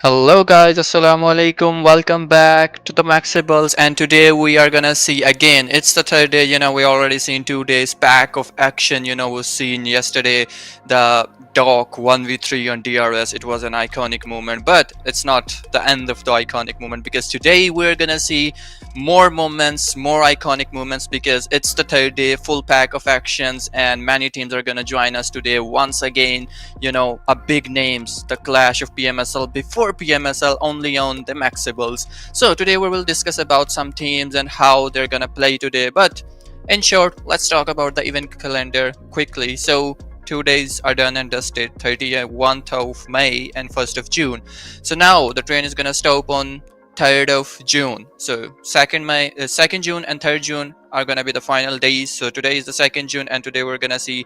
Hello guys, assalamu alaikum. Welcome back to the Maxables, and today we are gonna see again. It's the third day, we already seen 2 days back of action. We've seen yesterday the Doc 1v3 on DRS. It was an iconic moment, but it's not the end of the iconic moment because today we're gonna see more moments, more iconic moments because it's the third day, full pack of actions, and many teams are gonna join us today once again. A big names, the clash of PMSL before PMSL only on the Maxables. So today we will discuss about some teams and how they're gonna play today. But in short, let's talk about the event calendar quickly. So 2 days are done and dusted, 31st of May and 1st of June. So now the train is gonna stop on 3rd of June. So 2nd June and 3rd June are gonna be the final days. So today is the 2nd June, and today we're gonna see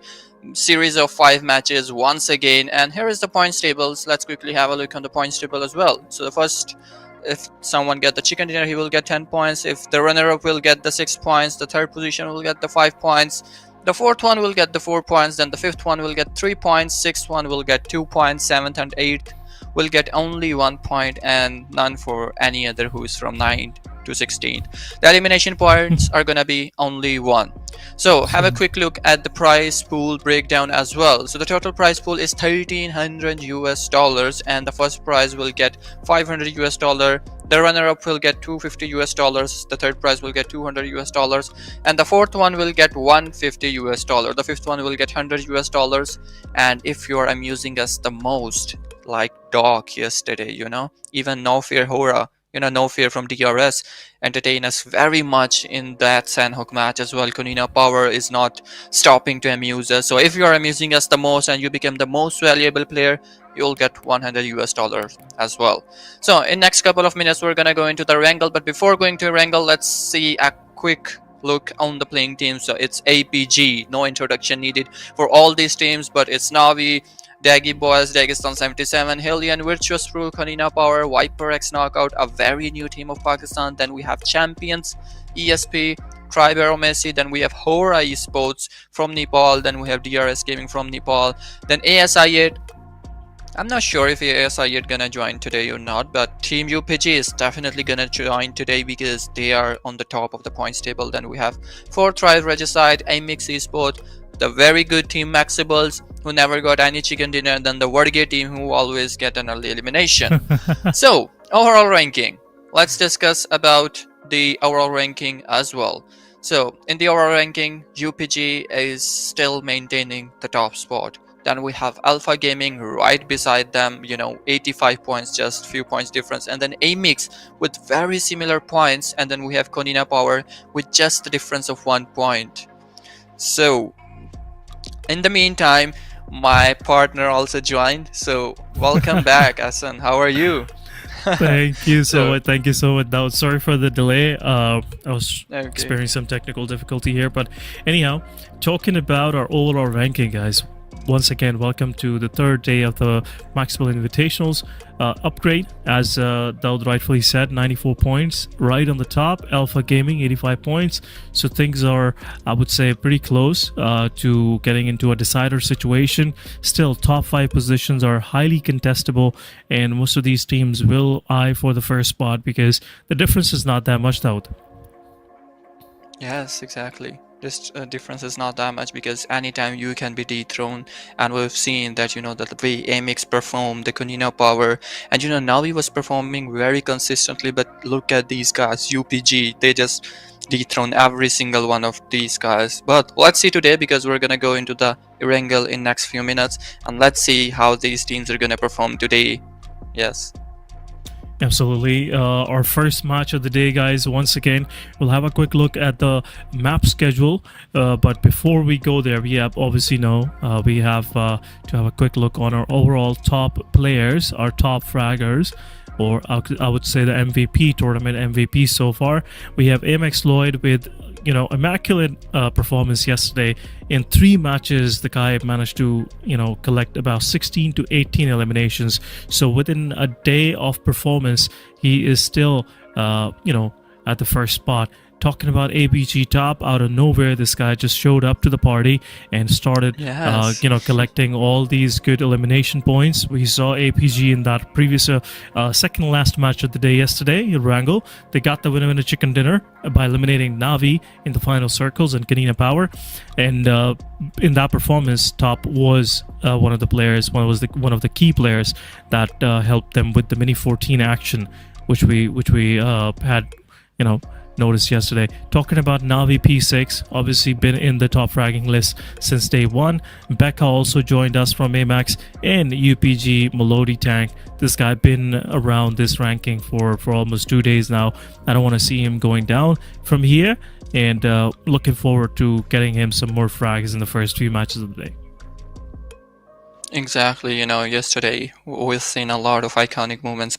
series of 5 matches once again. And here is the points tables. Let's quickly have a look on the points table as well. So the first, if someone get the chicken dinner, he will get 10 points. If the runner-up will get the 6 points, the third position will get the 5 points, the fourth one will get the 4 points, then the fifth one will get 3 points, sixth one will get 2 points, seventh and eighth will get only 1 point, and none for any other who is from 9 to 16. The elimination points are gonna be only 1. So have a quick look at the prize pool breakdown as well. So the total prize pool is $1,300 and the first prize will get $500. The runner-up will get $250. The third prize will get $200, and the fourth one will get $150. The fifth one will get $100. And if you are amusing us the most, like Doc yesterday, even No Fear Horaa, No Fear from DRS, entertain us very much in that Sanhok match as well. Konina Power is not stopping to amuse us. So if you are amusing us the most and you become the most valuable player, you'll get $100 as well. So in next couple of minutes, we're gonna go into the Erangle. But before going to Erangle, let's see a quick look on the playing teams. So it's APG, no introduction needed for all these teams, but it's Navi, Daggy Boys, Dagestan 77, HELLION, Virtuous Pro, Konina Power, Viper X Knockout, a very new team of Pakistan. Then we have Champions, ESP, Tribe Aromacy. Then we have Horaa Esports from Nepal. Then we have DRS Gaming from Nepal. Then ASI8. I'm not sure if ASI8 gonna join today or not, but Team UPG is definitely gonna join today because they are on the top of the points table. Then we have 4 Tribe Regicide, AMIX Esports, the very good team Maxables, who never got any chicken dinner, and then the WarrGye team, who always get an early elimination. So overall ranking, let's discuss about the overall ranking as well. So in the overall ranking, UPG is still maintaining the top spot. Then we have Alpha Gaming right beside them, 85 points, just few points difference. And then AMIX with very similar points. And then we have Konina Power with just the difference of 1 point. So in the meantime, my partner also joined. So welcome back, Asan. How are you? Thank you so much. Thank you so much. Now, sorry for the delay. I was experiencing some technical difficulty here, but anyhow, talking about our overall ranking, guys. Once again, welcome to the third day of the Maxwell Invitationals upgrade. As Daud rightfully said, 94 points right on the top. Alpha Gaming 85 points. So things are, I would say, pretty close to getting into a decider situation. Still, top 5 positions are highly contestable, and most of these teams will eye for the first spot because the difference is not that much, Daud. Yes, exactly. This difference is not that much because anytime you can be dethroned, and we've seen that that the way AMIX performed, the Konina Power, and now he was performing very consistently. But look at these guys, UPG, they just dethrone every single one of these guys. But let's see today, because we're gonna go into the Erangle in next few minutes, and let's see how these teams are gonna perform today. Yes. Absolutely. Our first match of the day, guys. Once again, we'll have a quick look at the map schedule. But before we go there, we have obviously we have to have a quick look on our overall top players, our top fraggers, or I would say the MVP, tournament MVP so far. We have AMX Lloyd with immaculate performance yesterday. In 3 matches, the guy managed to collect about 16 to 18 eliminations. So within a day of performance, he is still at the first spot. talking about APG top, out of nowhere, this guy just showed up to the party and started, collecting all these good elimination points. We saw APG in that previous second last match of the day yesterday, Erangle. They got the winner in a chicken dinner by eliminating Navi in the final circles and Konina Power. And in that performance, top was one of the key players that helped them with the mini 14 action, which we had noticed yesterday. Talking about Navi P6, obviously been in the top fragging list since day one. Becca also joined us from AMIX, and UPG Melody Tank. This guy been around this ranking for almost 2 days now. I don't want to see him going down from here, and looking forward to getting him some more frags in the first few matches of the day. Exactly, yesterday we've seen a lot of iconic moments,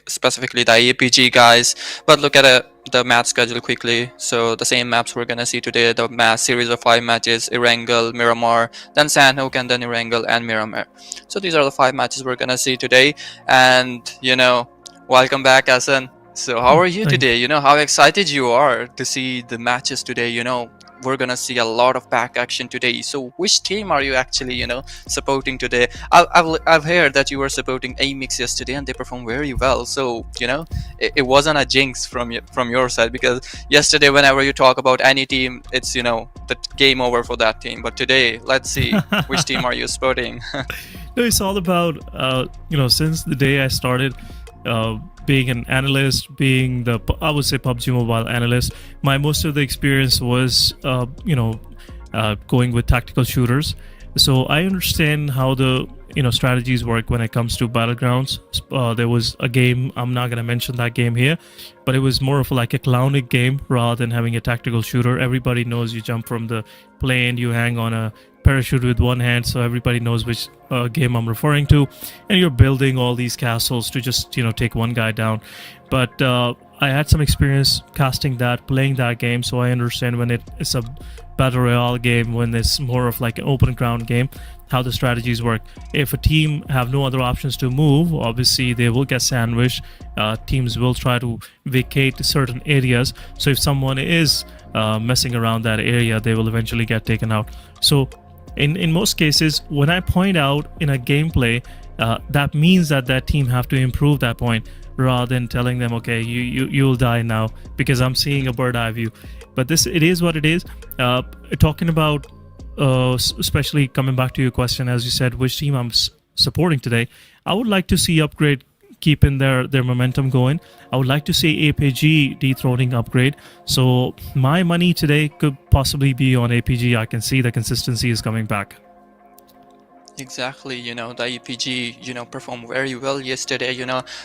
specifically the APG guys. But look at the match schedule quickly. So the same maps we're gonna see today, the mass series of 5 matches: Erangle, Miramar, then Sanhok, and then Erangle and Miramar. So these are the 5 matches we're gonna see today. And welcome back, Asan. So how are you today? How excited you are to see the matches today? We're gonna see a lot of back action today. So which team are you actually supporting today? I've heard that you were supporting AMIX yesterday and they performed very well. So it wasn't a jinx from your side, because yesterday whenever you talk about any team, it's the game over for that team. But today, let's see which team are you supporting. No, it's all about since the day I started being an analyst, being I would say PUBG Mobile analyst, my most of the experience was going with tactical shooters. So I understand how the strategies work when it comes to battlegrounds. There was a game, I'm not going to mention that game here, but it was more of like a clownic game rather than having a tactical shooter. Everybody knows you jump from the plane, you hang on a parachute with one hand, so everybody knows which game I'm referring to, and you're building all these castles to just take one guy down. But I had some experience casting that, playing that game, so I understand when it's a battle royale game, when it's more of like an open ground game, how the strategies work. If a team have no other options to move, obviously they will get sandwiched. Teams will try to vacate certain areas, so if someone is messing around that area, they will eventually get taken out. So in most cases, when I point out in a gameplay, that means that team have to improve that point, rather than telling them, okay, you'll die now, because I'm seeing a bird eye view. But it is what it is. Talking about especially coming back to your question, as you said, which team I'm supporting today, I would like to see Upgrade keeping their momentum going. I would like to see APG dethroning Upgrade. So my money today could possibly be on APG. I can see the consistency is coming back. Exactly, the APG, performed very well yesterday.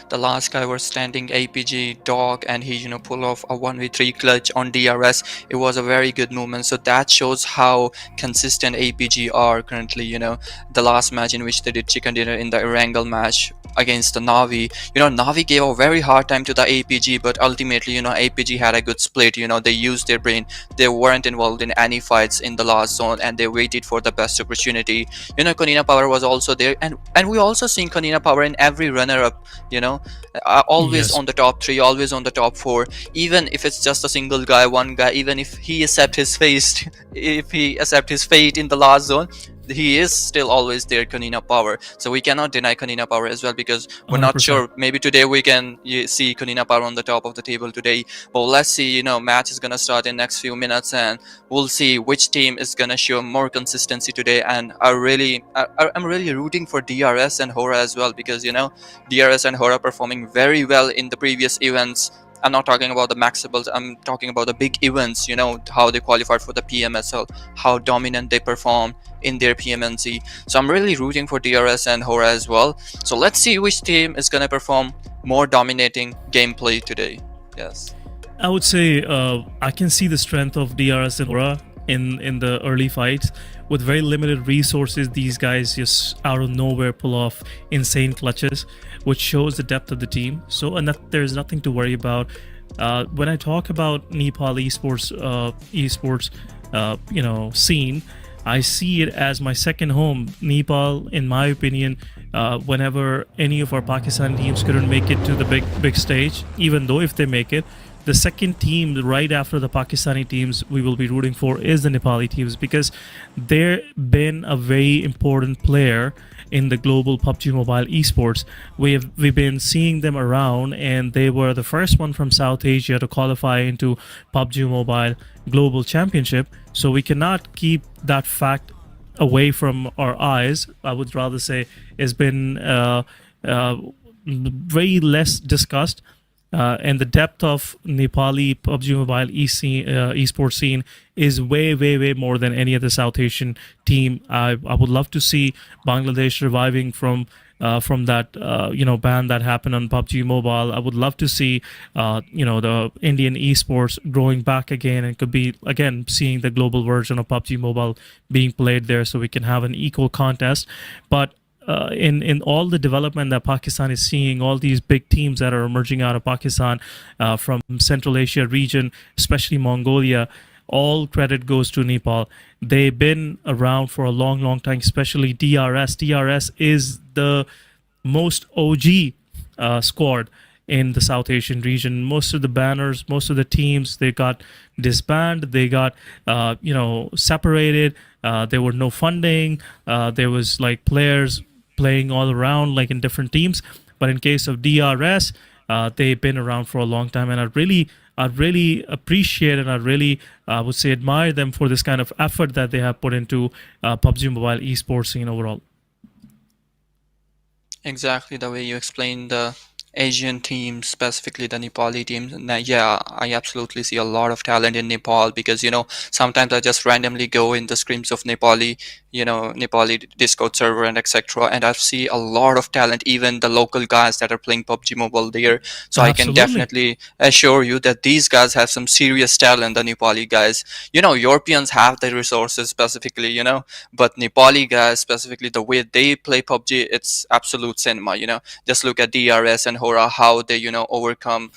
The last guy was standing APG dog, and he, pulled off a 1v3 clutch on DRS. It was a very good movement. So that shows how consistent APG are currently. The last match in which they did chicken dinner in the Erangle match against the Navi, Navi gave a very hard time to the APG, but ultimately, APG had a good split. They used their brain. They weren't involved in any fights in the last zone, and they waited for the best opportunity. Konina Power was also there, and we also seen Konina Power in every runner-up, always Yes. on the top 3, always on the top 4, even if it's just a single guy, one guy, even if he accept his fate in the last zone, he is still always there, Konina Power. So we cannot deny Konina Power as well, because we're not 100%. sure. Maybe today we can see Konina Power on the top of the table today. But let's see, match is gonna start in next few minutes, and we'll see which team is gonna show more consistency today. And I'm really rooting for DRS and Horaa as well, because DRS and Horaa performing very well in the previous events. I'm not talking about the Maxebeles, I'm talking about the big events, how they qualified for the PMSL, how dominant they perform in their PMNC. So I'm really rooting for DRS and Horaa as well. So let's see which team is going to perform more dominating gameplay today. Yes. I would say I can see the strength of DRS and Horaa in the early fights. With very limited resources, these guys just out of nowhere pull off insane clutches, which shows the depth of the team. So there's nothing to worry about. When I talk about Nepal esports scene, I see it as my second home. Nepal, in my opinion, whenever any of our Pakistan teams couldn't make it to the big stage, even though if they make it, the second team right after the Pakistani teams we will be rooting for is the Nepali teams, because they've been a very important player in the global PUBG Mobile esports. We've been seeing them around, and they were the first one from South Asia to qualify into PUBG Mobile Global Championship. So we cannot keep that fact away from our eyes. I would rather say it's been very less discussed. And the depth of Nepali PUBG Mobile esports scene is way, way, way more than any other South Asian team. I would love to see Bangladesh reviving from that ban that happened on PUBG Mobile. I would love to see the Indian esports growing back again, and could be again seeing the global version of PUBG Mobile being played there, so we can have an equal contest. But in all the development that Pakistan is seeing, all these big teams that are emerging out of Pakistan, from Central Asia region, especially Mongolia, all credit goes to Nepal. They've been around for a long, long time, especially DRS. DRS is the most OG squad in the South Asian region. Most of the banners, most of the teams, they got disbanded, they got separated. There were no funding. There was like players playing all around, like in different teams. But in case of DRS, they've been around for a long time, and I really appreciate, and I really would say admire them for this kind of effort that they have put into PUBG Mobile esports scene overall. Exactly the way you explained the Asian teams, specifically the Nepali teams. Now, yeah, I absolutely see a lot of talent in Nepal, because sometimes I just randomly go in the screams of Nepali Discord server and etc. And I see a lot of talent, even the local guys that are playing PUBG Mobile there. So I can definitely assure you that these guys have some serious talent, the Nepali guys. Europeans have the resources specifically, but Nepali guys, specifically the way they play PUBG, it's absolute cinema. Just look at DRS and Horaa, how they overcome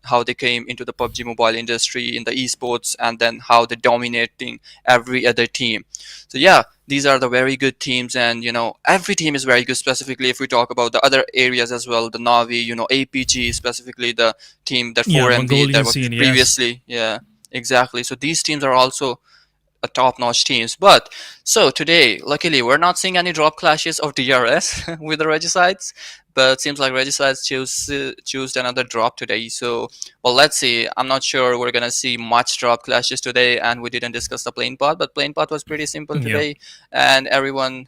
how they came into the PUBG Mobile industry in the esports, and then how they're dominating every other team. So yeah, these are the very good teams, and every team is very good. Specifically, if we talk about the other areas as well, the Navi, APG, specifically the team that 4MB that was previously, yeah, exactly. So these teams are also top-notch teams. But so today, luckily, we're not seeing any drop clashes of DRS with the Regicides, but seems like Regicides choose another drop today. So, well, let's see. I'm not sure we're gonna see much drop clashes today, and we didn't discuss the plane path, but plane path was pretty simple today, and everyone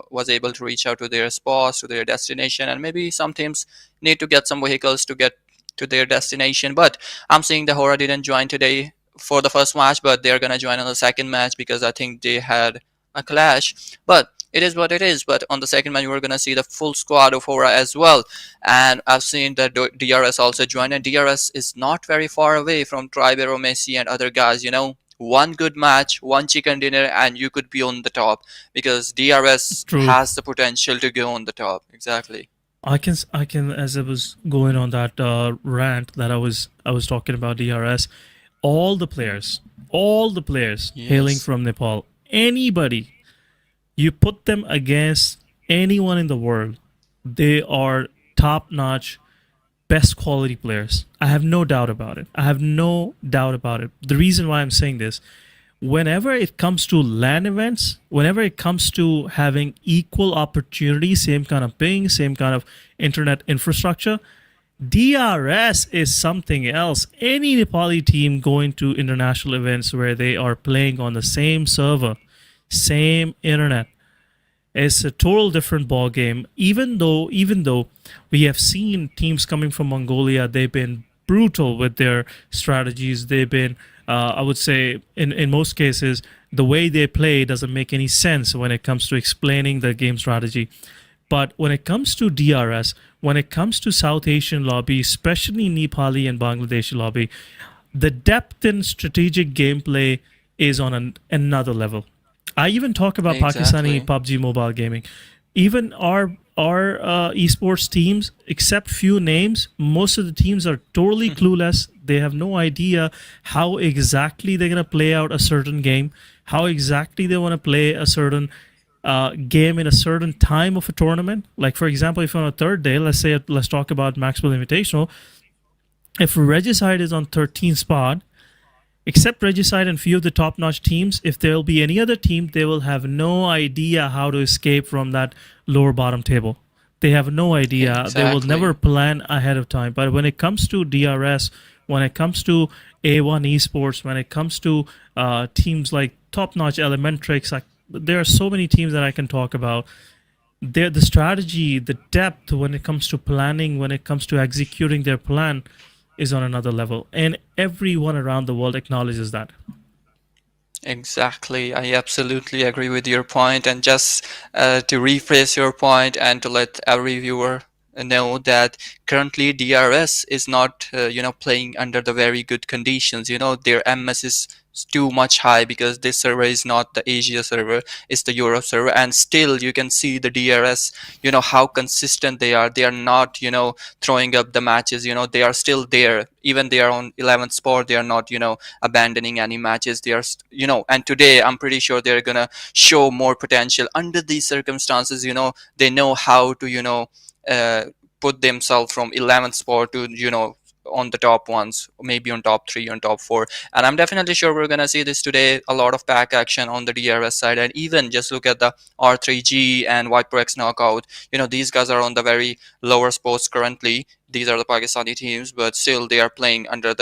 was able to reach out to their spots, to their destination, and maybe some teams need to get some vehicles to get to their destination. But I'm seeing the Horaa didn't join today for the first match, but they're gonna join on the second match because I think they had a clash. But it is what it is. But on the second match, we're gonna see the full squad of Horaa as well. And I've seen that DRS also joined, and DRS is not very far away from Tribe, Aromacy, and other guys. One good match, one chicken dinner, and you could be on the top, because DRS has the potential to go on the top. Exactly. I can, as I was going on that rant that I was talking about DRS. All the players hailing from Nepal, anybody, you put them against anyone in the world, they are top-notch, best quality players. I have no doubt about it. The reason why I'm saying this, whenever it comes to LAN events, whenever it comes to having equal opportunity, same kind of ping, same kind of internet infrastructure, DRS is something else. Any Nepali team going to international events where they are playing on the same server, same internet, it's a total different ball game. Even though we have seen teams coming from Mongolia, they've been brutal with their strategies. They've been, I would say, in most cases, the way they play doesn't make any sense when it comes to explaining the game strategy. But when it comes to DRS, when it comes to South Asian lobby, especially Nepali and Bangladeshi lobby, the depth in strategic gameplay is on another level. I even talk about Pakistani PUBG Mobile gaming. Even our esports teams, except few names, most of the teams are totally clueless. They have no idea how exactly they're going to play out a certain game, how exactly they want to play a certain game in a certain time of a tournament. Like, for example, if on a third day, let's talk about Maxwell Invitational, If Regicide is on 13th spot, except Regicide and few of the top-notch teams, if there will be any other team, they will have no idea how to escape from that lower bottom table. They have no idea. Exactly. They will never plan ahead of time. But when it comes to DRS, when it comes to A1 Esports, when it comes to teams like top-notch Elementrix, like, there are so many teams that I can talk about. The strategy, the depth when it comes to planning, when it comes to executing their plan, is on another level, and everyone around the world acknowledges that. Exactly, I absolutely agree with your point. And just to rephrase your point and to let every viewer know that currently DRS is not playing under the very good conditions. Their MS is too much high because this server is not the Asia server, it's the Europe server, and still you can see the DRS, how consistent they are. They are not throwing up the matches. They are still there. Even they are on 11th spot, they are not abandoning any matches. They are and today I'm pretty sure they're gonna show more potential under these circumstances. They know how to put themselves from 11th spot to on the top ones, maybe on top 3, on top 4. And I'm definitely sure we're gonna see this today, a lot of pack action on the DRS side. And even just look at the R3G and ViperX Knockout. These guys are on the very lower spots currently. These are the Pakistani teams, but still they are playing under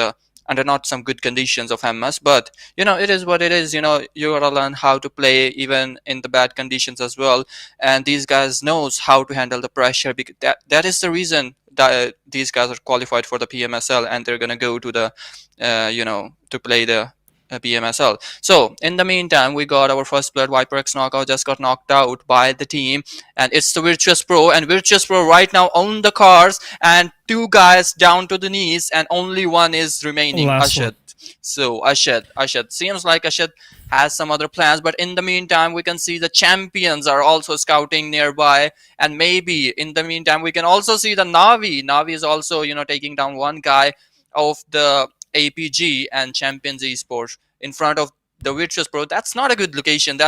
not some good conditions of MS. But it is what it is. You gotta learn how to play even in the bad conditions as well. And these guys knows how to handle the pressure, because that is the reason that these guys are qualified for the PMSL, and they're gonna go to the to play the PMSL. So in the meantime, we got our first player, ViperX Knockout, just got knocked out by the team, and it's the Virtuous Pro. And Virtuous Pro right now on the cars, and 2 guys down to the knees, and only one is remaining, Ashad. So Ashad seems like Ashad has some other plans, but in the meantime we can see the champions are also scouting nearby, and maybe in the meantime we can also see the Navi is also taking down one guy of the APG and Champions Esports in front of the Virtuous Pro. That's not a good location.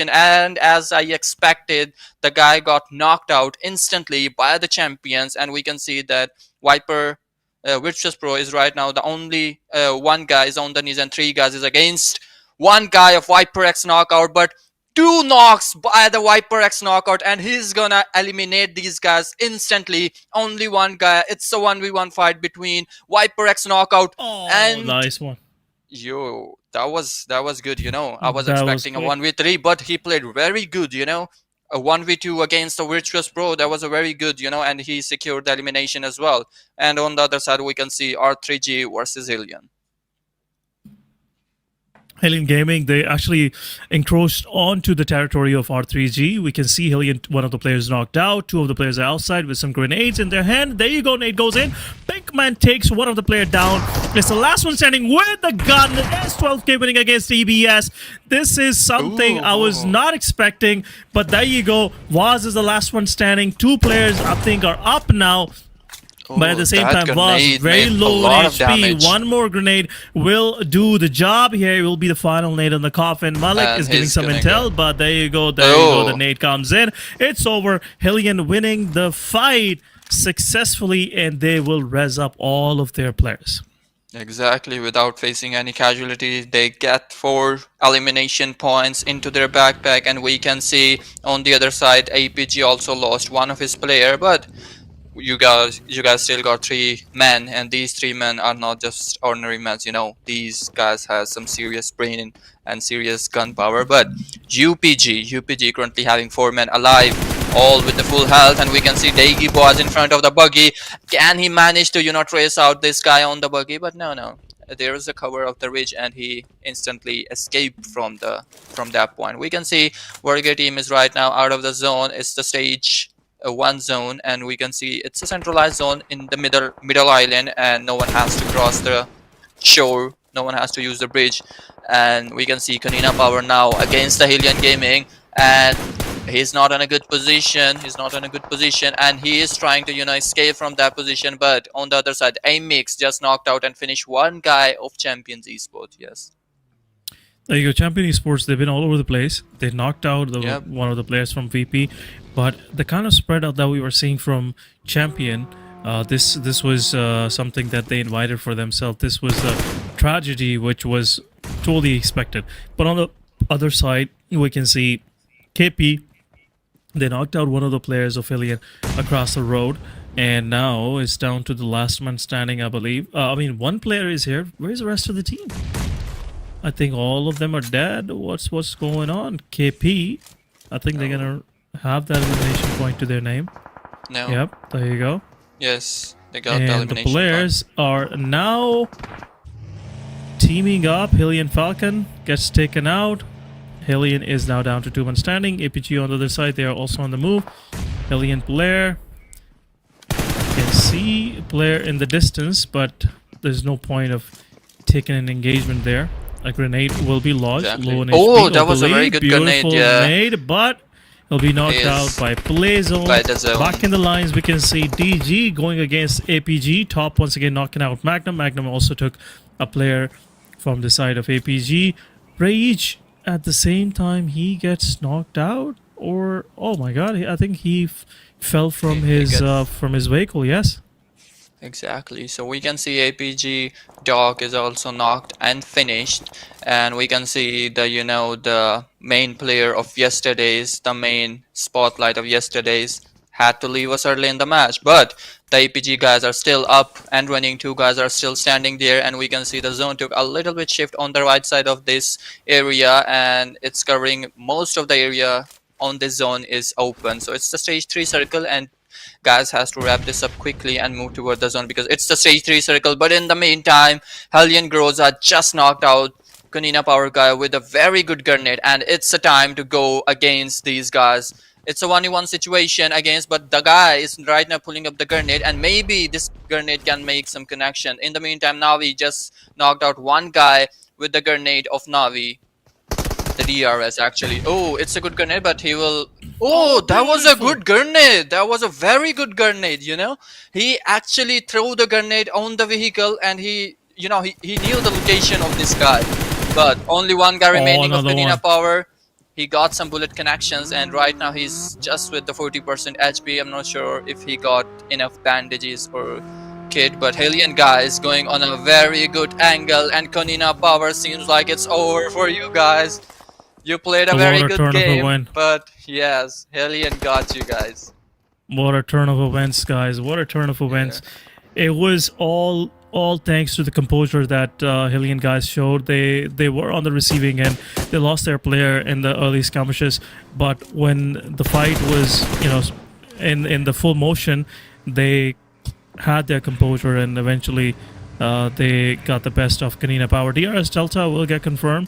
And as I expected, the guy got knocked out instantly by the champions, and we can see that Virtuous Pro is right now the only one guy is on the knees, and 3 guys is against one guy of ViperX Knockout. But 2 knocks by the ViperX Knockout, and he's gonna eliminate these guys instantly. Only one guy. It's a 1v1 fight between ViperX Knockout and nice one. Yo, that was good. I was expecting a 1v3, but he played very good. A 1v2 against the Virtuous Pro, that was a very good, and he secured the elimination as well. And on the other side, we can see R3G versus HELLION. HELLION Gaming, they actually encroached onto the territory of R3G. We can see HELLION, one of the players knocked out, 2 of the players are outside with some grenades in their hand. There you go, nade goes in. Pinkman takes one of the player down. It's the last one standing with the gun. S12K winning against EBS. This is something I was not expecting, but there you go. Vaz is the last one standing. 2 players, I think, are up now. But at the same time, Vaz very low in HP. One more grenade will do the job here. It will be the final nade on the coffin. Malik is giving some intel, but there you go. There you go. The nade comes in. It's over. HELLION winning the fight successfully, and they will res up all of their players. Exactly, without facing any casualties. They get 4 elimination points into their backpack, and we can see on the other side, APG also lost one of his player, but you guys still got 3 men, and these 3 men are not just ordinary men. These guys have some serious brain and serious gun power. But UPG currently having 4 men alive, all with the full health, and we can see Daegi was in front of the buggy. Can he manage to trace out this guy on the buggy? But no, there is a cover of the ridge, and he instantly escaped from that point. We can see WarrGye team is right now out of the zone. It's the stage 1 zone, and we can see it's a centralized zone in the middle island, and no one has to cross the shore, no one has to use the bridge. And we can see Konina Power now against the HELLION Gaming, and he's not in a good position, and he is trying to escape from that position. But on the other side, AMIX just knocked out and finished one guy of Champions Esports. Yes, there you go. Champion Esports, they've been all over the place. They knocked out one of the players from VP. But the kind of spread out that we were seeing from Champion, This was something that they invited for themselves. This was a tragedy which was totally expected. But on the other side, we can see KP. They knocked out one of the players of HELLION across the road, and now it's down to the last man standing, I believe. I mean, one player is here. Where's the rest of the team? I think all of them are dead. What's going on? KP, I think they're gonna have that elimination point to their name. No. Yep, there you go. Yes, they got And the elimination the players are now teaming up. HELLION Falcon gets taken out. HELLION is now down to 2-man standing. APG on the other side, they are also on the move. HELLION player. You can see player in the distance, but there's no point of taking an engagement there. A grenade will be lodged. Exactly. Low in Oh, HP, that was a very good grenade, beautiful yeah. grenade, but he'll be knocked out by PlayZone. By the zone. Back in the lines, we can see DG going against APG. Top once again knocking out Magnum. Magnum also took a player from the side of APG. Rage, at the same time, he gets knocked out. Or, oh my god, I think he fell from his vehicle, yes? Exactly. So we can see APG Dog is also knocked and finished, and we can see the the main player of yesterday's, the main spotlight of yesterday's, had to leave us early in the match. But the APG guys are still up and running. Two guys are still standing there, and we can see the zone took a little bit shift on the right side of this area, and it's covering most of the area on this zone is open. So it's the stage 3 circle, and guys has to wrap this up quickly and move toward the zone because it's the stage 3 circle. But in the meantime, HELLION Groza just knocked out Konina Power guy with a very good grenade, and it's a time to go against these guys. It's a 1v1 situation against, but the guy is right now pulling up the grenade, and maybe this grenade can make some connection. In the meantime, Navi just knocked out one guy with the grenade of Navi. The DRS actually. Oh, it's a good grenade, but he will. Oh, that was a good grenade. That was a very good grenade. He actually threw the grenade on the vehicle, and he knew the location of this guy. But only one guy remaining of Konina Power. He got some bullet connections, and right now he's just with the 40% HP. I'm not sure if he got enough bandages or kit, but HELLION guy is going on a very good angle, and Konina Power seems like it's over for you guys. You played a very good game, but yes, HELLION got you guys. What a turn of events, guys. What a turn of events. It was all thanks to the composure that HELLION guys showed. They were on the receiving end. They lost their player in the early skirmishes, but when the fight was, in the full motion, they had their composure, and eventually they got the best of Konina Power. DRS Delta will get confirmed.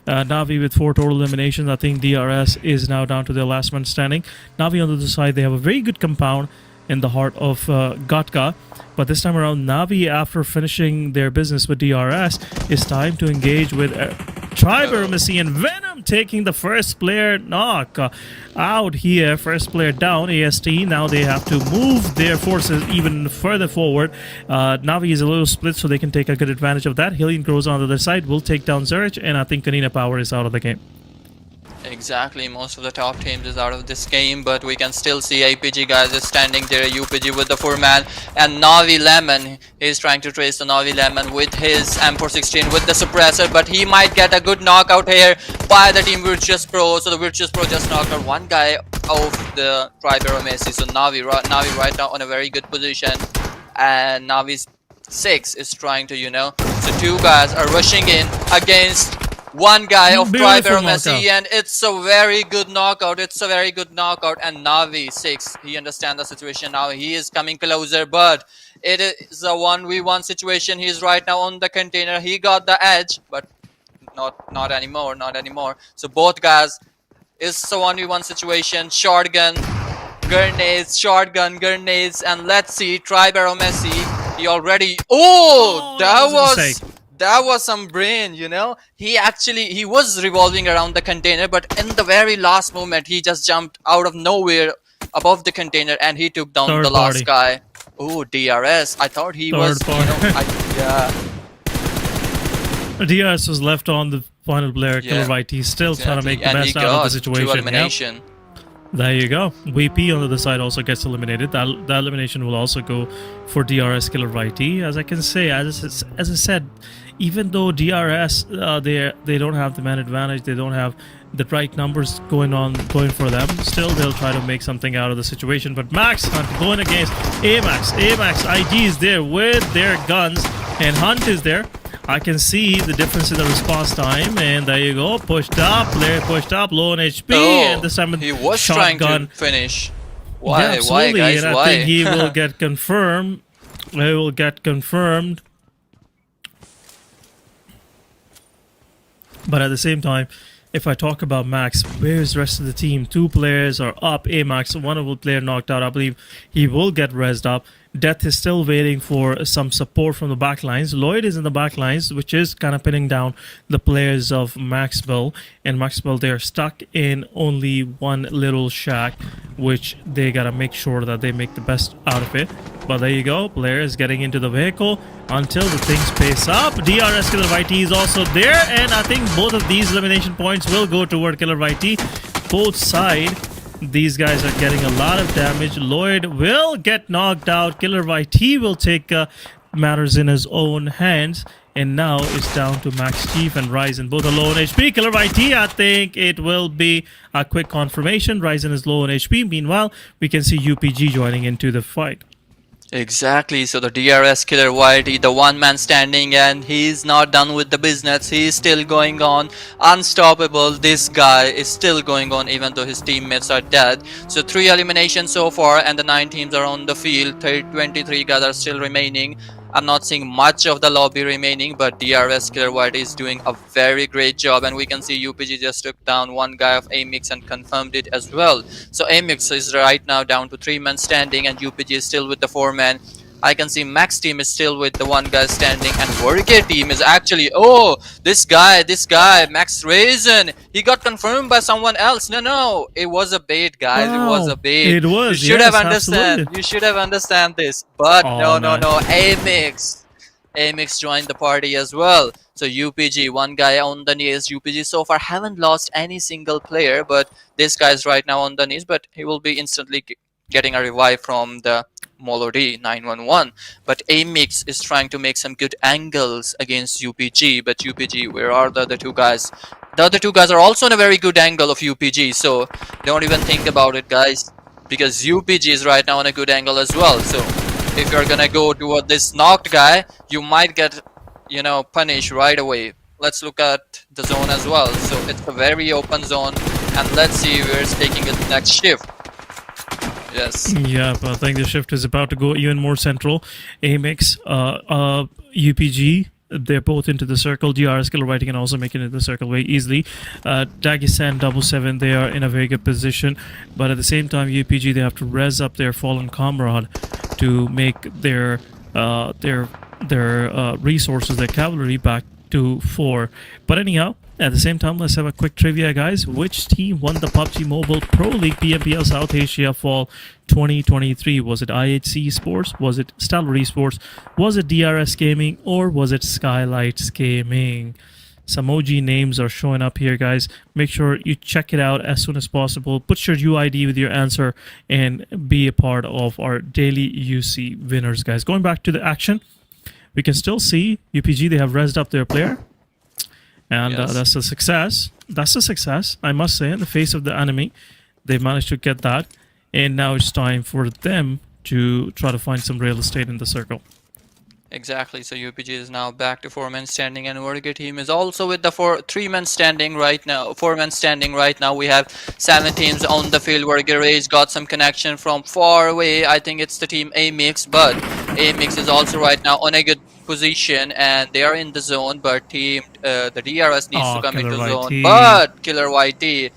Navi with 4 total eliminations. I think DRS is now down to their last man standing. Navi on the other side, they have a very good compound in the heart of Gatka. But this time around, Navi, after finishing their business with DRS, it's time to engage with Aromacy and Venom taking the first player knock out here. First player down, AST. Now they have to move their forces even further forward. Navi is a little split, so they can take a good advantage of that. HELLION grows on the other side, will take down Zurich, and I think Konina Power is out of the game. Exactly, most of the top teams is out of this game, but we can still see APG guys is standing there, UPG with the 4-man, and Navi Lemon is trying to trace the Navi Lemon with his M416 with the suppressor, but he might get a good knockout here by the team Virtuous Pro. So the Virtuous Pro just knocked out one guy off the Aromacy. So Navi right now on a very good position, and Navi's 6 is trying to, so 2 guys are rushing in against one guy of Aromacy, and it's a very good knockout. It's a very good knockout, and Navi 6, he understands the situation now. He is coming closer, but it is a 1v1 situation. He's right now on the container. He got the edge, but not anymore. So both guys, it's a 1v1 situation. Shotgun, grenades, and let's see, Aromacy. He already. Oh, that was some brain, He was revolving around the container, but in the very last moment, he just jumped out of nowhere above the container, and he took down the last guy. Oh, DRS. I thought he was, DRS was left on the final player, Killer White. He's still trying to make the best out of the situation. 2 elimination. There you go. VP on the other side also gets eliminated. That elimination will also go for DRS Killer YT. As I can say, as I said, even though DRS they don't have the man advantage, they don't have the right numbers going for them. Still, they'll try to make something out of the situation. But Max Hunt going against AMIX. AMIX IG is there with their guns, and Hunt is there. I can see the difference in the response time, and there you go. Pushed up, player pushed up, low on HP, and this time he was shotgun. trying to finish. Why? Yeah, absolutely. Why, guys? And I think he will get confirmed. He will get confirmed. But at the same time, if I talk about Max, where's the rest of the team? 2 players are up. AMIX, one of the player knocked out. I believe he will get rezzed up. Death is still waiting for some support from the backlines. Lloyd is in the backlines, which is kind of pinning down the players of Maxwell. And Maxwell, they're stuck in only one little shack, which they gotta make sure that they make the best out of it. But there you go, players getting into the vehicle until the things pace up. DRS Killer YT is also there, and I think both of these elimination points will go toward Killer YT. Both sides. These guys are getting a lot of damage. Lloyd will get knocked out. Killer YT will take matters in his own hands. And now it's down to Max Chief and Ryzen. Both are low on HP. Killer YT, I think it will be a quick confirmation. Ryzen is low on HP. Meanwhile, we can see UPG joining into the fight. Exactly, so the DRS Killer YT, the one man standing, and he's not done with the business. He's still going on, unstoppable. This guy is still going on even though his teammates are dead. So 3 eliminations so far, and the 9 teams are on the field. 23 guys are still remaining. I'm not seeing much of the lobby remaining, but DRS Killer YT is doing a very great job, and we can see UPG just took down one guy of AMIX and confirmed it as well. So AMIX is right now down to 3 men standing, and UPG is still with the 4 men. I can see Max team is still with the 1 guy standing, and WarrGye team is actually, oh, this guy, Max Raisin, he got confirmed by someone else. No, it was a bait, guys. Wow. It was a bait. It was. You should yes, have understand. absolutely. You should have understand this. But Oh, no. AMIX joined the party as well. So UPG, 1 guy on the knees. UPG so far haven't lost any single player, but this guy is right now on the knees, but he will be instantly getting a revive from the Molody 911. But AMIX is trying to make some good angles against UPG, but UPG, where are the other 2 guys? The other 2 guys are also in a very good angle of UPG, so don't even think about it, guys, because UPG is right now on a good angle as well. So if you're gonna go toward this knocked guy, you might get, you know, punished right away. Let's look at the zone as well. So it's a very open zone, and let's see where it's taking its next shift. Yes. Yeah, but I think the shift is about to go even more central. AMIX, UPG, they're both into the circle. DRS Killer YT can also make it into the circle very easily. Dagestan 77, they are in a very good position, but at the same time, UPG, they have to res up their fallen comrade to make their resources, their cavalry, back to 4. But anyhow, at the same time, let's have a quick trivia, guys. Which team won the PUBG Mobile Pro League PMPL South Asia Fall 2023? Was it IHC Esports? Was it Stellar Esports? Was it DRS Gaming? Or was it Skylights Gaming? Some OG names are showing up here, guys. Make sure you check it out as soon as possible. Put your UID with your answer and be a part of our daily UC winners, guys. Going back to the action, we can still see UPG, they have rezzed up their player. And Yes. that's a success. That's a success, I must say. In the face of the enemy, they managed to get that. And now it's time for them to try to find some real estate in the circle. Exactly, so UPG is now back to 4 men standing, and WarrGye team is also with the 3 men standing right now. 4 men standing right now. We have 7 teams on the field. WarrGye Rage got some connection from far away. I think it's the team AMIX, but AMIX is also right now on a good position, and they are in the zone, but the DRS needs to come into zone. But Killer YT,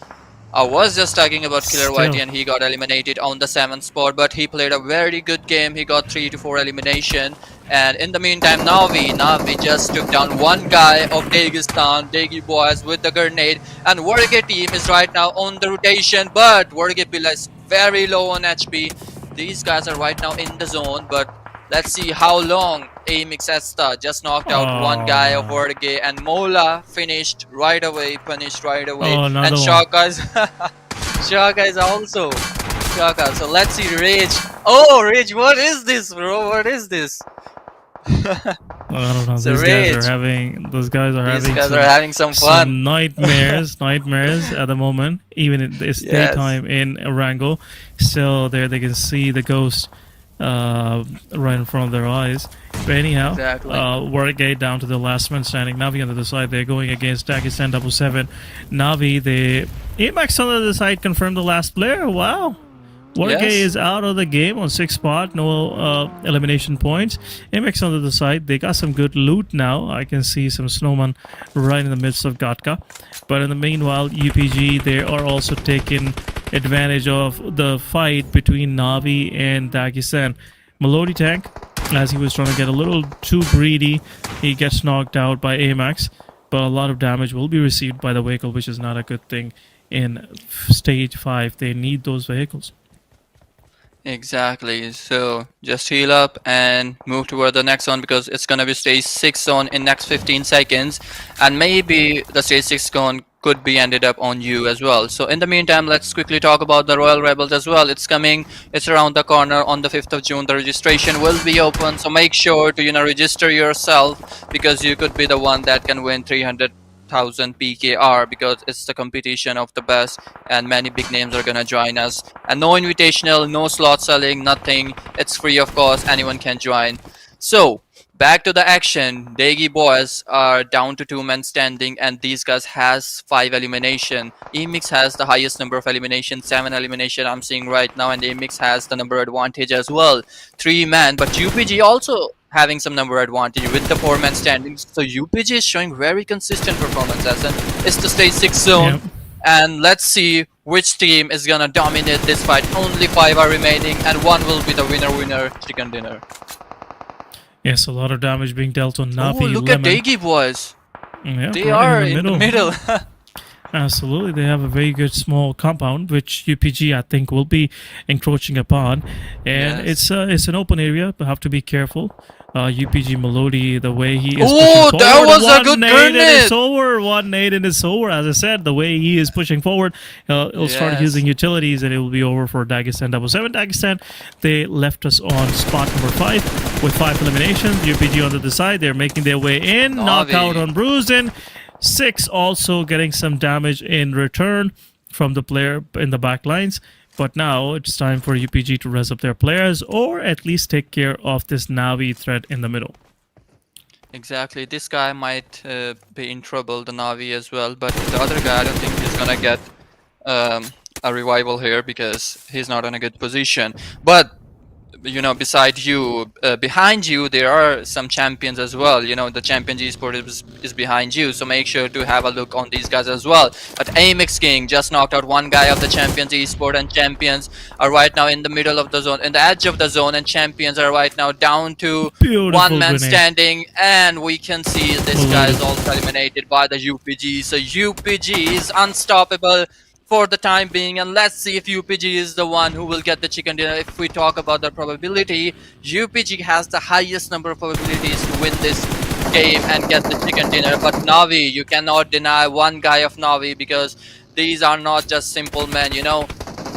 I was just talking about Killer YT, and he got eliminated on the 7th spot, but he played a very good game. He got 3 to 4 elimination. And in the meantime, Navi just took down 1 guy of Dagestan, Dagi boys, with the grenade. And WarrGye team is right now on the rotation, but WarrGye Pilla is very low on HP. These guys are right now in the zone, but let's see how long AMIX Esta just knocked out 1 guy of WarrGye, and Mola finished right away, punished right away. And Shaka is Shaka is also. Shaka. So let's see Rage. Oh, Rage, what is this, bro? What is this? I don't know. So These Rage. guys are having. Those guys are These having. guys are having some fun. Some nightmares, nightmares at the moment. Even it's daytime in Erangle. Still, there they can see the ghost right in front of their eyes. But anyhow, WarrGye down to the last man standing. Navi on the other side. They're going against Dagestan 777. Navi, the AMIX on the other side confirmed the last player. Wow. WarrGye is out of the game on 6th spot, no elimination points. AMIX on the other side, they got some good loot now. I can see some snowman right in the midst of Gatka. But in the meanwhile, UPG, they are also taking advantage of the fight between Navi and Dagestan. Melody Tank, as he was trying to get a little too greedy, he gets knocked out by AMIX. But a lot of damage will be received by the vehicle, which is not a good thing in stage 5. They need those vehicles. Exactly. So just heal up and move toward the next one, because it's gonna be stage 6 zone in next 15 seconds, and maybe the stage 6 zone could be ended up on you as well. So in the meantime, let's quickly talk about the Royal Rebels as well. It's coming. It's around the corner on the 5th of June. The registration will be open, so make sure to register yourself, because you could be the one that can win 300,000 PKR, because it's the competition of the best and many big names are gonna join us. And no invitational, no slot selling, nothing. It's free of cost, anyone can join. So back to the action. Dagi boys are down to 2 men standing, and these guys has 5 elimination. EMIX has the highest number of elimination, 7 elimination I'm seeing right now, and EMIX has the number advantage as well, 3 men. But UPG also having some number advantage with the 4 men standings. So UPG is showing very consistent performances, and it's the stage 6 zone. Yep. And let's see which team is gonna dominate this fight. Only 5 are remaining, and one will be the winner chicken dinner. Yes, a lot of damage being dealt on Navi. Oh, look at Dagi boys. Yeah, They are in the middle. Absolutely, they have a very good small compound, which UPG I think will be encroaching upon, and it's an open area, but have to be careful. UPG Melody, the way he is pushing forward, that was a good grenade, and it's over. 1 nade and it's over. As I said, the way he is pushing forward, he'll start using utilities, and it will be over for Dagestan 777. Dagestan, they left us on spot number 5 with 5 eliminations. UPG on the other side, they're making their way in. Knockout on Bruising. 6 also getting some damage in return from the player in the back lines. But now it's time for UPG to res up their players, or at least take care of this Navi threat in the middle. Exactly. This guy might be in trouble, the Navi as well. But the other guy, I don't think he's gonna get a revival here, because he's not in a good position. But beside you, behind you, there are some champions as well. The Champions Esports is behind you, so make sure to have a look on these guys as well. But AMIX King just knocked out 1 guy of the Champions Esports, and champions are right now in the middle of the zone, in the edge of the zone, and champions are right now down to 1 man standing, and we can see this guy is also eliminated by the UPG. So UPG is unstoppable for the time being, and let's see if UPG is the one who will get the chicken dinner. If we talk about the probability, UPG has the highest number of probabilities to win this game and get the chicken dinner. But Navi, you cannot deny 1 guy of Navi, because these are not just simple men.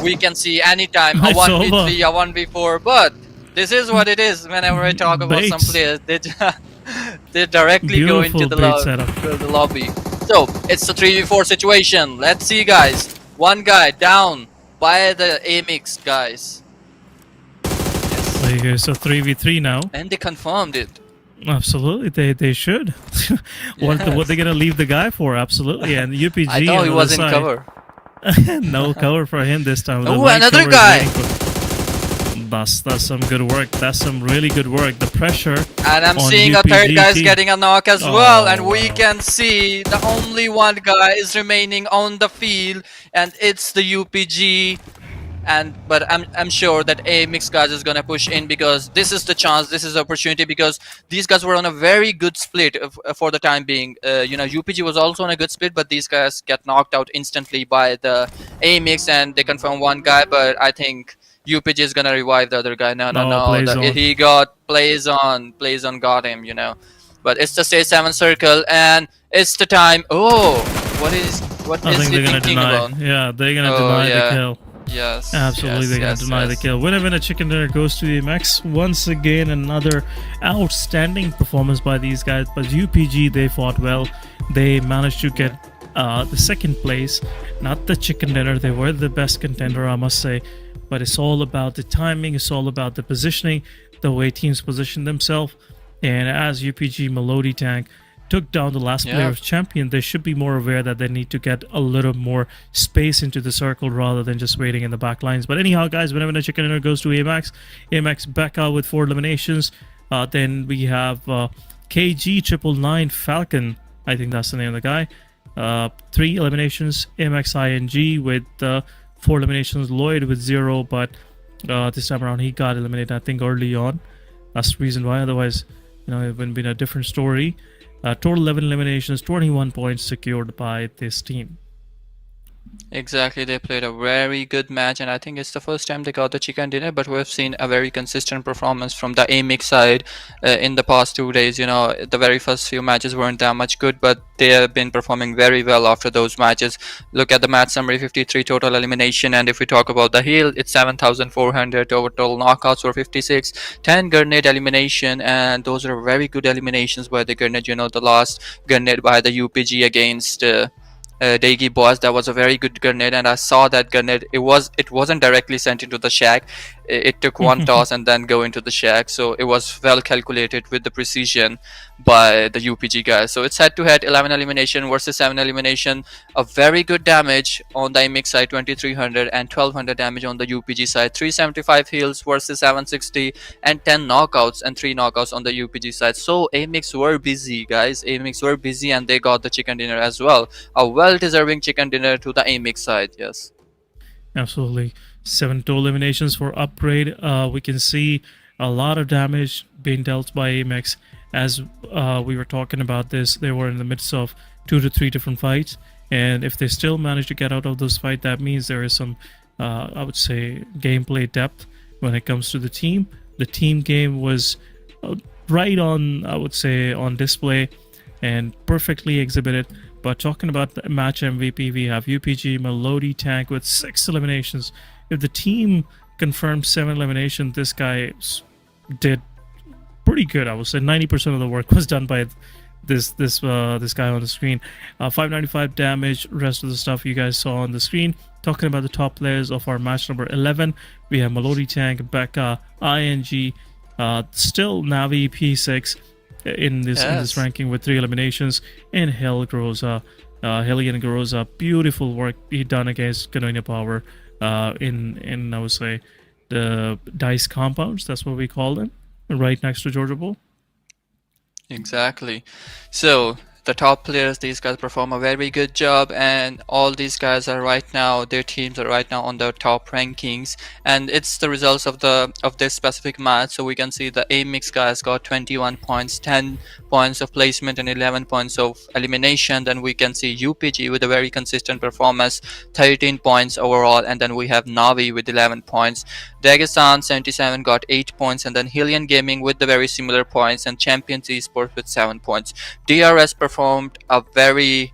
We can see anytime a 1v3, a 1v4, but this is what it is. Whenever I talk about some players, they directly go into the lobby. So it's a 3v4 situation. Let's see, guys. 1 guy down by the AMIX guys. Yes. There you go. So 3v3 now. And they confirmed it. Absolutely, they should. What they gonna leave the guy for? Absolutely. And UPG. I thought he was in cover. No cover for him this time. Oh, another guy. That's some good work. That's some really good work. The pressure. And I'm seeing a 3rd guy is getting a knock as well. And we can see the only 1 guy is remaining on the field, and it's the UPG. But I'm sure that AMIX guys is gonna push in, because this is the chance, this is the opportunity, because these guys were on a very good split for the time being. UPG was also on a good split, but these guys get knocked out instantly by the AMIX, and they confirm 1 guy. But I think UPG is gonna revive the other guy. No. He got plays on got him, But it's the stage 7 circle, and it's the time. Oh, what What I is think he they're gonna thinking deny. about? Yeah, they're gonna Oh deny the yeah. kill. Yes. Absolutely, they're gonna deny the kill. Winner chicken dinner goes to AMX. Once again, another outstanding performance by these guys. But UPG, they fought well. They managed to get the second place, not the chicken dinner. They were the best contender, I must say. But it's all about the timing. It's all about the positioning, the way teams position themselves. And as UPG Melody Tank took down the last player of champion, they should be more aware that they need to get a little more space into the circle rather than just waiting in the back lines. But anyhow, guys, whenever chicken dinner goes to AMX, AMX back out with 4 eliminations. Then we have KG999 Falcon, I think that's the name of the guy. 3 eliminations. AMX ING with 4 eliminations. Lloyd with 0, but this time around he got eliminated, I think, early on. That's the reason why. Otherwise, it would have been a different story. Total 11 eliminations, 21 points secured by this team. Exactly, they played a very good match, and I think it's the first time they got the chicken dinner, but we've seen a very consistent performance from the AMIX side in the past 2 days. The very first few matches weren't that much good, but they have been performing very well after those matches. Look at the match summary: 53 total elimination, and if we talk about the heal, it's 7,400. Total knockouts were 56, 10 grenade elimination, and those are very good eliminations by the grenade. The last grenade by the UPG against Dagi boss, that was a very good grenade, and I saw that grenade. It wasn't directly sent into the shack. It took one toss and then go into the shack, so it was well calculated with the precision by the UPG guys. So it's head-to-head, 11 elimination versus 7 elimination. A very good damage on the AMIX side, 2300, and 1200 damage on the UPG side. 375 heals versus 760, and 10 knockouts and 3 knockouts on the UPG side. So AMIX were busy, guys. AMIX were busy, and they got the chicken dinner as well. A well-deserving chicken dinner to the AMIX side. Yes, absolutely. 7 total eliminations for upgrade. We can see a lot of damage being dealt by AMX. As we were talking about this, they were in the midst of 2 to 3 different fights, and if they still manage to get out of those fights, that means there is some I would say gameplay depth when it comes to the team. The team game was right on, I would say, on display and perfectly exhibited. But talking about the match MVP, we have UPG Melody Tank with 6 eliminations. If the team confirmed 7 eliminations, this guy did pretty good. I would say 90% of the work was done by this guy on the screen. 595 damage. Rest of the stuff you guys saw on the screen. Talking about the top players of our match number 11, we have Melody Tank, Becca, ING, still Navi P6 in this ranking with 3 eliminations, and HELLION grows up. Beautiful work he done against Konina Power in I would say the dice compounds. That's what we call them, right next to Georgia Bull. Exactly. So the top players, these guys perform a very good job, and all these guys are right now, their teams are right now on the top rankings, and it's the results of this specific match. So we can see the AMIX guys got 21 points, 10 points of placement, and 11 points of elimination. Then we can see UPG with a very consistent performance, 13 points overall, and then we have Navi with 11 points. Dagestan 77 got 8 points, and then HELLION Gaming with the very similar points, and Champions Esports with 7 points. DRS performed a very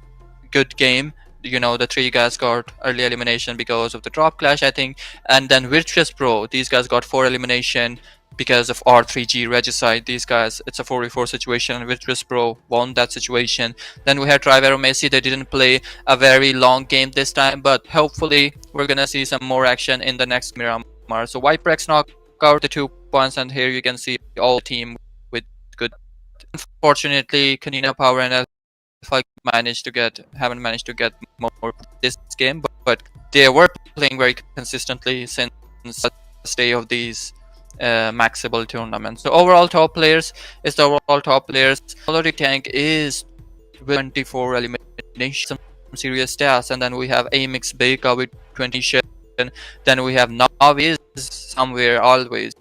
good game. The 3 guys got early elimination because of the drop clash, I think, and then Virtuous Pro, these guys got 4 elimination because of R3G Regicide. These guys, it's a 4v4 situation, and Virtuous Pro won that situation. Then we had Aromacy. They didn't play a very long game this time, but hopefully we're gonna see some more action in the next Miramar. So Viprex knocked out the 2 points, and here you can see all team with good. Unfortunately, Konina Power and Alpha haven't managed to get more this game, but they were playing very consistently since the day of these Maxable tournaments. So overall top players, Melody Tank is with 24 eliminations, some serious stats, and then we have AMIX Baker with 20. Then we have Navi is somewhere always,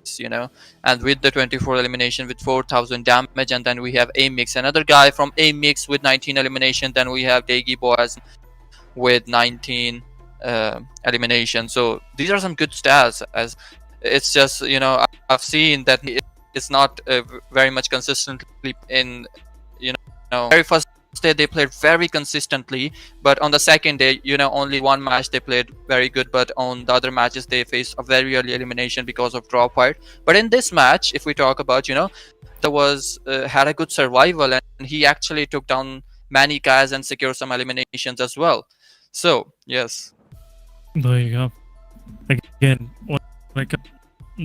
and with the 24 elimination with 4,000 damage. And then we have AMIX, another guy from AMIX with 19 elimination. Then we have Dagi Boaz with 19 elimination. So these are some good stats. As it's just, I've seen that it's not very much consistently in very first day they played very consistently, but on the second day, only one match they played very good, but on the other matches they faced a very early elimination because of draw fight. But in this match, if we talk about, there was had a good survival, and he actually took down many guys and secured some eliminations as well. So yes. There you go. Again, when it comes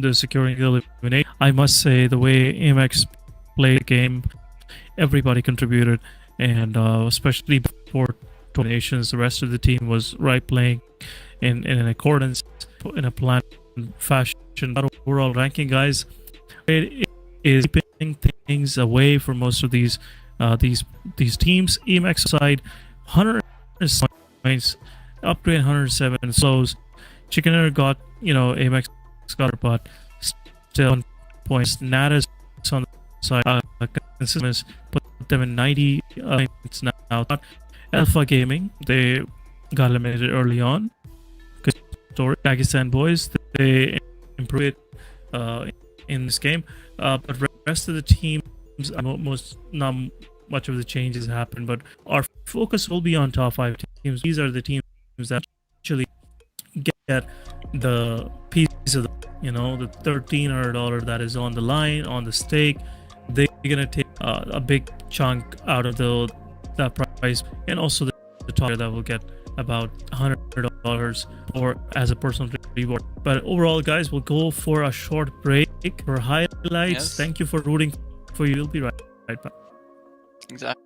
to securing the elimination, I must say the way AMIX played the game, everybody contributed, and especially before eliminations, the rest of the team was playing in accordance, in a planned fashion. That overall ranking, guys, it is keeping things away from most of these teams. EMX side, 100 points, upgrade 107 slows. Chickener got, AMX got it, but still 1 points. NATUS on the side, consistent, put them in 90 points now. Alpha Gaming, they got eliminated early on. Good story. Dagestan boys, they improved in this game, but the rest of the teams, not much of the changes happened. But our focus will be on top 5 teams. These are the teams that actually get the piece of the $1,300 that is on the line, on the stake. They're gonna take a big chunk out of that price, and also the top that will get about $100 or as a personal reward. But overall, guys, we'll go for a short break for highlights. Yes. Thank you for rooting for you. We'll be right back. Exactly.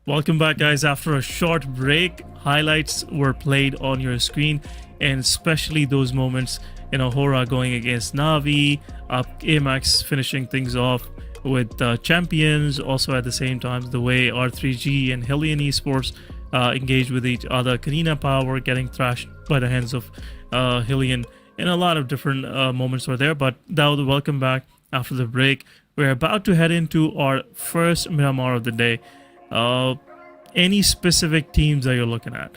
Welcome back, guys. After a short break, highlights were played on your screen, and especially those moments, Horaa going against Navi, AMIX finishing things off with champions. Also, at the same time, the way R3G and HELLION Esports engaged with each other, Konina Power getting thrashed by the hands of HELLION, and a lot of different moments were there. But Daud, welcome back after the break. We're about to head into our first Miramar of the day. Any specific teams that you're looking at?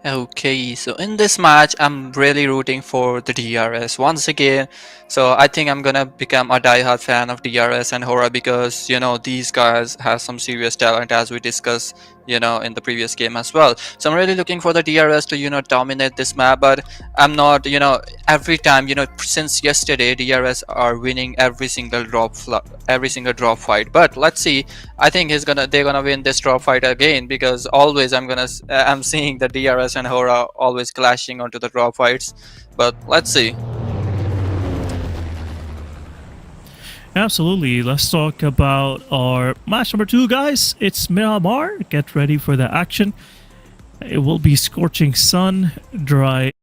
Okay, so in this match, I'm really rooting for the DRS once again. So I think I'm gonna become a diehard fan of DRS and Horaa because, these guys have some serious talent, as we discussed, in the previous game as well. So I'm really looking for the DRS to, dominate this map, but I'm not, every time, since yesterday, DRS are winning every single drop fight. But let's see. I think they're gonna win this drop fight again, because always I'm seeing the DRS and Horaa always clashing onto the drop fights. But let's see. Absolutely. Let's talk about our match number 2, guys. It's Miramar. Get ready for the action. It will be scorching sun, dry